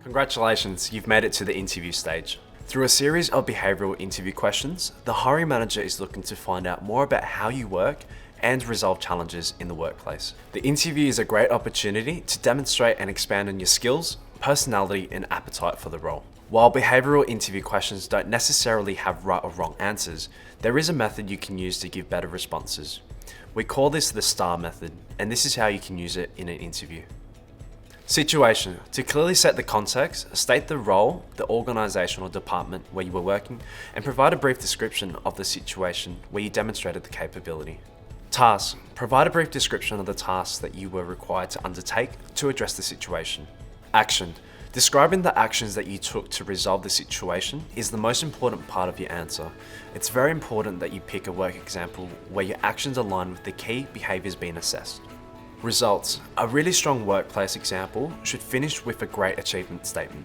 Congratulations, you've made it to the interview stage. Through a series of behavioural interview questions, the hiring manager is looking to find out more about how you work and resolve challenges in the workplace. The interview is a great opportunity to demonstrate and expand on your skills, personality, and appetite for the role. While behavioural interview questions don't necessarily have right or wrong answers, there is a method you can use to give better responses. We call this the STAR method, and this is how you can use it in an interview. Situation. To clearly set the context, state the role, the organisation or department where you were working, and provide a brief description of the situation where you demonstrated the capability. Task. Provide a brief description of the tasks that you were required to undertake to address the situation. Action. Describing the actions that you took to resolve the situation is the most important part of your answer. It's very important that you pick a work example where your actions align with the key behaviours being assessed. Results. A really strong workplace example should finish with a great achievement statement.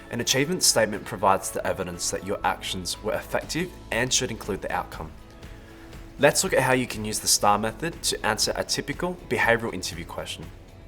An achievement statement provides the evidence that your actions were effective and should include the outcome. Let's look at how you can use the STAR method to answer a typical behavioural interview question.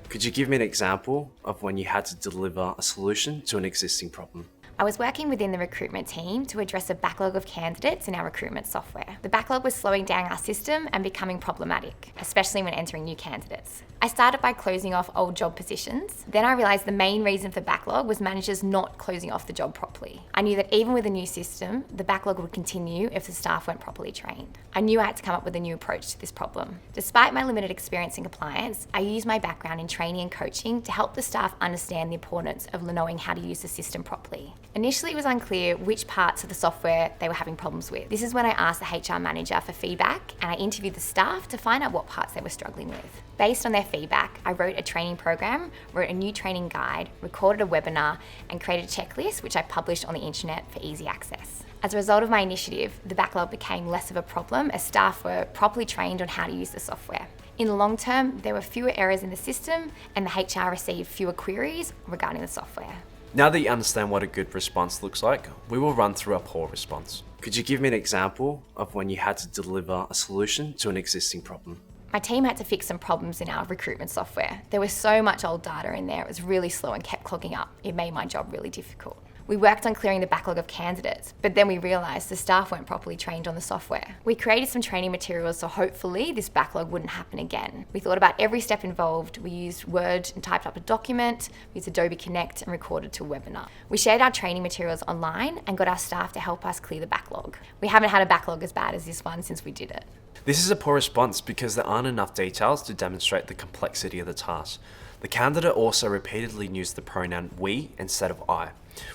Could you give me an example of when you had to deliver a solution to an existing problem? I was working within the recruitment team to address a backlog of candidates in our recruitment software. The backlog was slowing down our system and becoming problematic, especially when entering new candidates. I started by closing off old job positions. Then I realised the main reason for backlog was managers not closing off the job properly. I knew that even with a new system, the backlog would continue if the staff weren't properly trained. I knew I had to come up with a new approach to this problem. Despite my limited experience in compliance, I used my background in training and coaching to help the staff understand the importance of knowing how to use the system properly. Initially, it was unclear which parts of the software they were having problems with. This is when I asked the HR manager for feedback and I interviewed the staff to find out what parts they were struggling with. Based on their feedback, I wrote a training program, wrote a new training guide, recorded a webinar, and created a checklist which I published on the internet for easy access. As a result of my initiative, the backlog became less of a problem as staff were properly trained on how to use the software. In the long term, there were fewer errors in the system and the HR received fewer queries regarding the software. Now that you understand what a good response looks like, we will run through a poor response. Could you give me an example of when you had to deliver a solution to an existing problem? My team had to fix some problems in our recruitment software. There was so much old data in there, it was really slow and kept clogging up. It made my job really difficult. We worked on clearing the backlog of candidates, but then we realised the staff weren't properly trained on the software. We created some training materials so hopefully this backlog wouldn't happen again. We thought about every step involved. We used Word and typed up a document, we used Adobe Connect and recorded to a webinar. We shared our training materials online and got our staff to help us clear the backlog. We haven't had a backlog as bad as this one since we did it. This is a poor response because there aren't enough details to demonstrate the complexity of the task. The candidate also repeatedly used the pronoun we instead of I,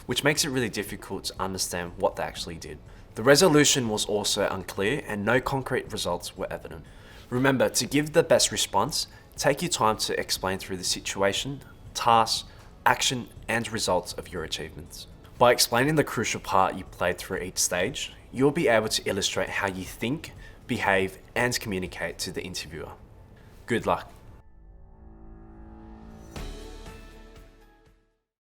which makes it really difficult to understand what they actually did. The resolution was also unclear and no concrete results were evident. Remember, to give the best response, take your time to explain through the situation, task, action, and results of your achievements. By explaining the crucial part you played through each stage, you'll be able to illustrate how you think, behave, and communicate to the interviewer. Good luck.